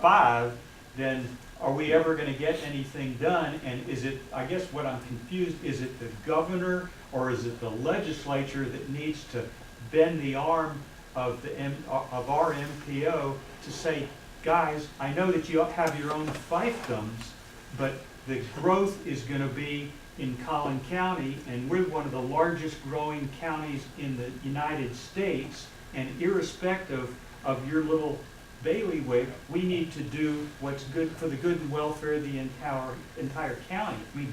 5, then are we ever going to get anything done? And is it, I guess what I'm confused, is it the governor or is it the legislature that needs to bend the arm of our MPO to say, guys, I know that you have your own fiefdoms, but the growth is going to be in Collin County, and we're one of the largest growing counties in the United States, and irrespective of your little bailiwick, we need to do what's good for the good and welfare of the entire county. I mean,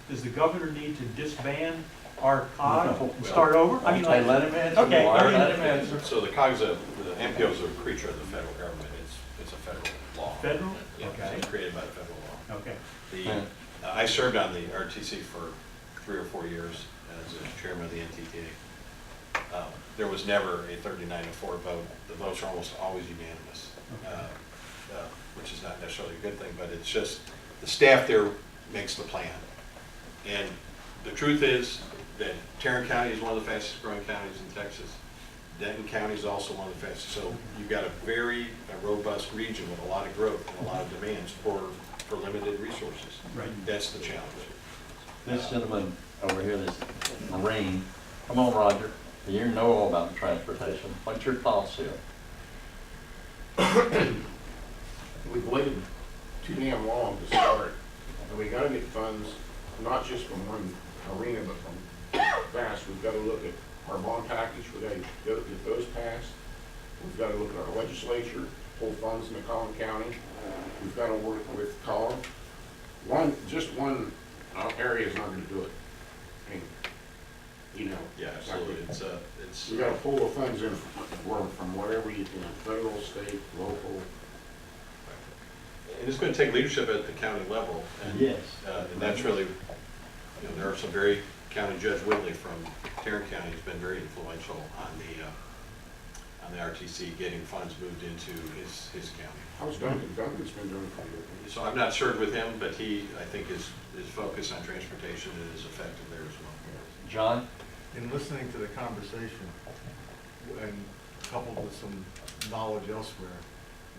does the governor need to disband our COG and start over? I mean, like, let him answer. Okay, Let him answer. So the MPO is a creature of the federal government. It's a federal law. Federal? Yeah, Okay. it's created by the federal law. Okay. I served on the RTC for 3 or 4 years as a chairman of the NTTA. There was never a 39-4 vote. The votes are almost always unanimous, which is not necessarily a good thing, but it's just the staff there makes the plan. And the truth is that Tarrant County is one of the fastest growing counties in Texas. Denton County is also one of the fastest. So you've got a very robust region with a lot of growth and a lot of demands for limited resources. Right. That's the challenge. This gentleman over here, this Marine, come on, Roger, you know all about the transportation. What's your thoughts here? We've waited too damn long to start, and we gotta get funds, not just from one arena, but from fast. We've gotta look at our bond package, we gotta get those passed. We've gotta look at our legislature, pull funds into Collin County. We've gotta work with Collin. Just one area is not gonna do it. I mean, you know. Yeah, absolutely. It's We gotta pull the funds in from wherever you can, federal, state, local. And it's going to take leadership at the county level. And, Yes. And that's really, there are some very, County Judge Whitley from Tarrant County has been very influential on the RTC getting funds moved into his county. How's Duncan? Duncan's been doing pretty good. So I've not served with him, but I think his focus on transportation is effective there as well. John? In listening to the conversation and coupled with some knowledge elsewhere,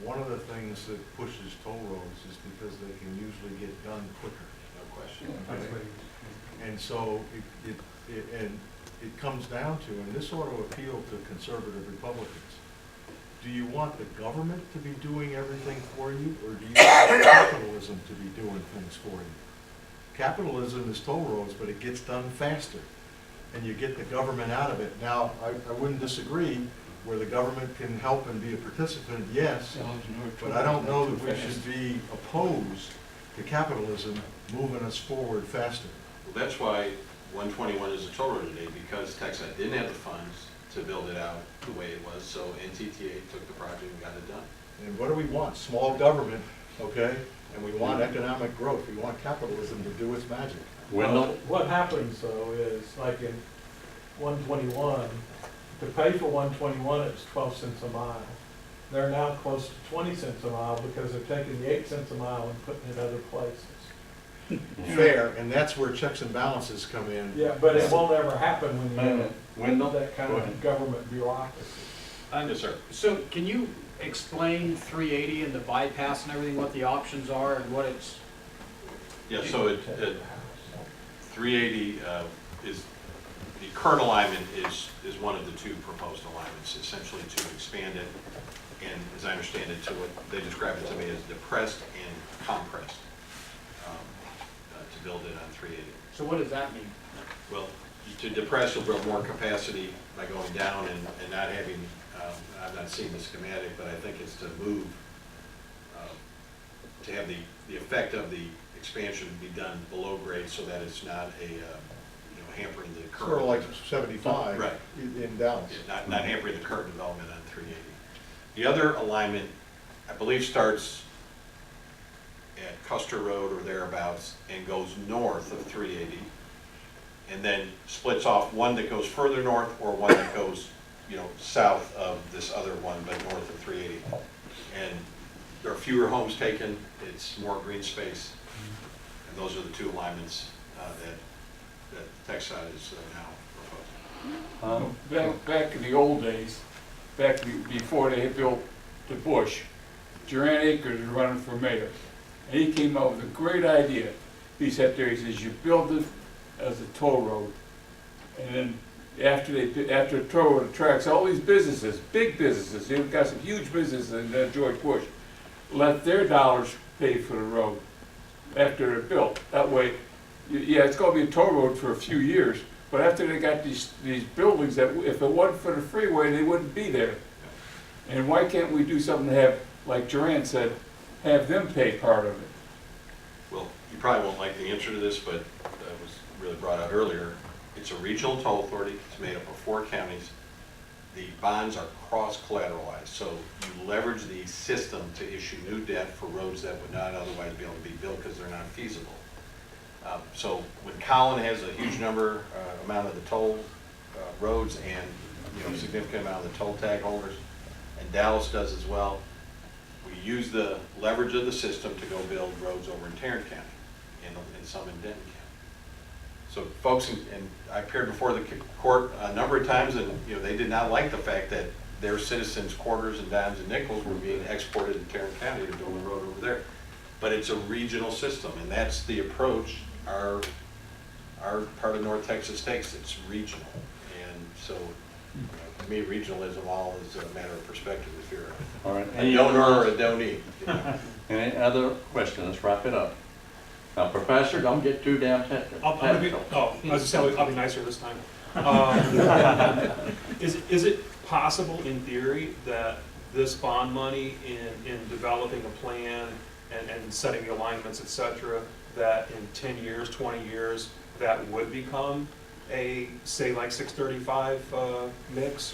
one of the things that pushes toll roads is because they can usually get done quicker. No question. Okay? And so it comes down to, and this ought to appeal to conservative Republicans, do you want the government to be doing everything for you, or do you want capitalism to be doing things for you? Capitalism is toll roads, but it gets done faster, and you get the government out of it. Now, I wouldn't disagree where the government can help and be a participant, yes, but I don't know that we should be opposed to capitalism moving us forward faster. Well, that's why 121 is a toll road today, because TxDOT didn't have the funds to build it out the way it was, so NTTA took the project and got it done. And what do we want? Small government, okay? And we want economic growth. We want capitalism to do its magic. Wendell? What happens though is, like in 121, to pay for 121, it's 12 cents a mile. They're now close to 20 cents a mile because they're taking the 8 cents a mile and putting it other places. Fair, and that's where checks and balances come in. Yeah, but it won't ever happen when you have Wendell? that kind of government bureaucracy. Yes, sir. So can you explain 380 and the bypass and everything, what the options are and what it's? Yeah, so 380 is, the current alignment is one of the two proposed alignments, essentially to expand it, and as I understand it, to what they describe it to me as depressed and compressed, to build it on 380. So what does that mean? Well, to depress, you'll build more capacity by going down and not having, I've not seen the schematic, but I think it's to move, to have the effect of the expansion be done below grade so that it's not hampering the current. Sort of like 75 right. in Dallas. Yeah, not hampering the current development on 380. The other alignment, I believe, starts at Custer Road or thereabouts and goes north of 380, and then splits off one that goes further north or one that goes, south of this other one, but north of 380. And there are fewer homes taken, it's more green space, and those are the two alignments that TxDOT is now proposing. Back in the old days, before they had built the Bush, Durant Akers was running for mayor. And he came up with a great idea. He sat there, he says, you build it as a toll road. And then after the toll road attracts all these businesses, big businesses, they've got some huge businesses in George Bush, let their dollars pay for the road after they're built. That way, yeah, it's gonna be a toll road for a few years, but after they got these buildings that if it wasn't for the freeway, they wouldn't be there. And why can't we do something to have, like Durant said, have them pay part of it? Well, you probably won't like the answer to this, but that was really brought out earlier. It's a regional toll authority. It's made up of 4 counties. The bonds are cross-collateralized, so you leverage the system to issue new debt for roads that would not otherwise be able to be built because they're not feasible. So when Collin has a huge amount of the toll roads and significant amount of the toll tag holders, and Dallas does as well, we use the leverage of the system to go build roads over in Tarrant County and some in Denton County. So folks, and I appeared before the court a number of times, and they did not like the fact that their citizens' quarters and dimes and nickels were being exported to Tarrant County to build a road over there. But it's a regional system, and that's the approach our part of North Texas takes. It's regional, and so to me, regionalism all is a matter of perspective. If you're All right. a donor or a donee. Any other questions? Let's wrap it up. Now, Professor, don't get too damn technical. I was just saying, I'll be nicer this time. Is it possible in theory that this bond money in developing a plan and setting the alignments, et cetera, that in 10 years, 20 years, that would become a, say, like 635 mix,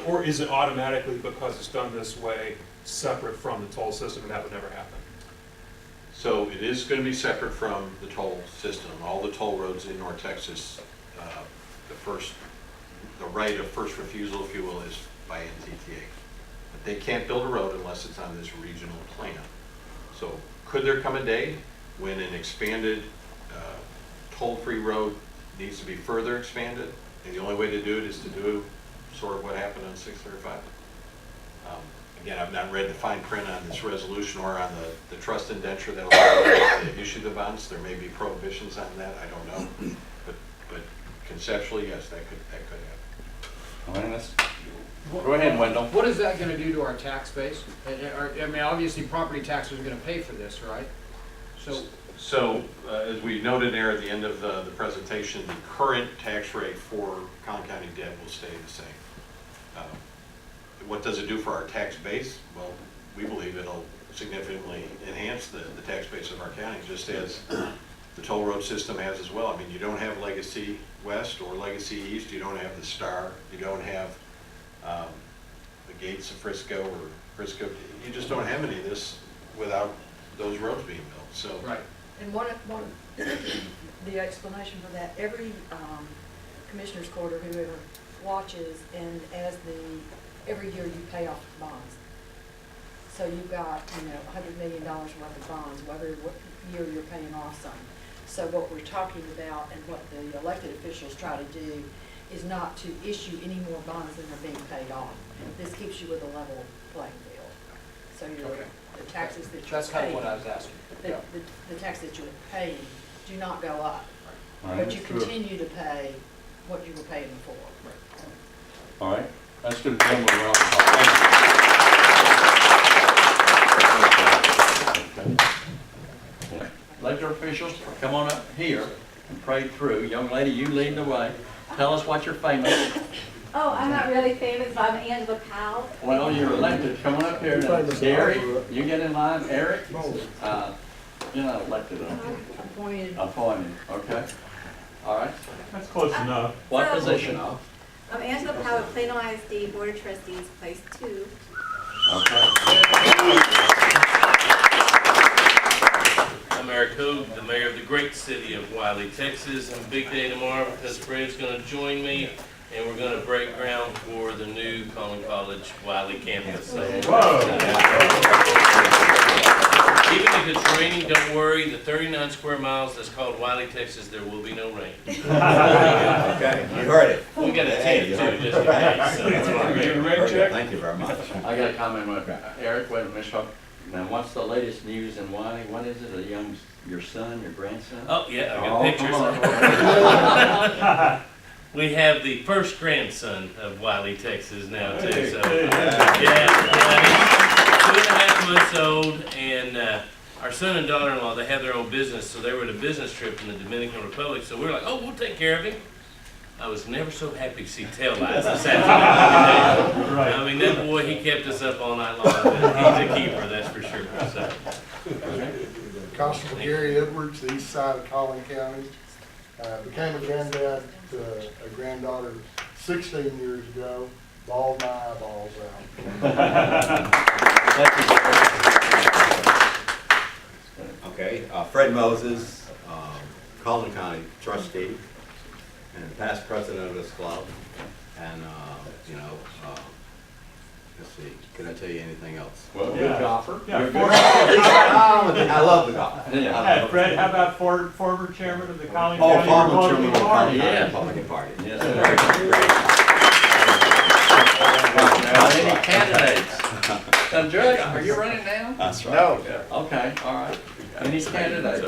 or is it automatically, because it's done this way, separate from the toll system, and that would never happen? So it is going to be separate from the toll system. All the toll roads in North Texas, the right of first refusal, if you will, is by NTTA. But they can't build a road unless it's on this regional plan. So could there come a day when an expanded toll-free road needs to be further expanded, and the only way to do it is to do sort of what happened on 635? Again, I've not read the fine print on this resolution or on the trust indenture that allows to issue the bonds. There may be prohibitions on that, I don't know. But conceptually, yes, that could happen. All right, go ahead, Wendell. What is that gonna do to our tax base? I mean, obviously, property taxes are gonna pay for this, right? So as we noted there at the end of the presentation, the current tax rate for Collin County debt will stay the same. What does it do for our tax base? Well, we believe it'll significantly enhance the tax base of our county, just as the toll road system has as well. I mean, you don't have Legacy West or Legacy East, you don't have the Star, you don't have the Gates of Frisco or Frisco. You just don't have any of this without those roads being built. So right. And one the explanation for that, every commissioner's court or whoever watches, and every year you pay off bonds. So you've got, $100 million worth of bonds, whether what year you're paying off some. So what we're talking about and what the elected officials try to do is not to issue any more bonds than are being paid off. This keeps you with a level playing field. So the taxes that you're That's kind of paying, what I was asking. the tax that you're paying do not go up, Right, but you true. continue to pay what you were paying before. All right, that's good. Thank you. Elected officials, come on up here and pray through. Young lady, you lead the way. Tell us what you're famous. Oh, I'm not really famous, but I'm Angela Powell. Well, you're elected. Come on up here. Gary, you get in line. Eric, you're not elected. Appointed. Appointed. Okay. All right. That's close enough. What position? I'm Angela Powell, Plano ISD Board of Trustees, Place 2. Okay. I'm Eric Hogue, the mayor of the great city of Wiley, Texas. And a big day tomorrow because Fred's going to join me, and we're going to break ground for the new Collin College Wiley campus. So, even if it's raining, don't worry. The 39 square miles that's called Wiley, Texas, there will be no rain. Okay, you heard it. We got a tent too, just in case. So that's why. Thank you very much. I got a comment with Eric. Wait a minute, Ms. Huck. Now, what's the latest news in Wiley? What is it? Your son, your grandson? Oh yeah, I got pictures. We have the first grandson of Wiley, Texas now too. So he's 2.5 months old, and our son and daughter-in-law, they have their own business, so they were at a business trip in the Dominican Republic. So we were like, oh, we'll take care of him. I was never so happy to see tail lights this afternoon. Right. I mean, that boy, he kept us up all night long. He's a keeper, that's for sure. So. Constable Gary Edwards, the east side of Collin County. Became a granddad to a granddaughter 16 years ago. Bawled my eyeballs out. Okay, Fred Moses, Collin County trustee and past president of this club, and let's see, can I tell you anything else? Well, Yeah. good golfer. Yeah, You're former- good. I love the golf. Yeah, Fred, how about former chairman of the Collin Oh, County former Republican chairman of the Party? Collin Yeah. County Republican Party. Yes, Great. Now, any candidates? Now, Judge, are you running now? That's right. No. Okay, all right. Any candidates?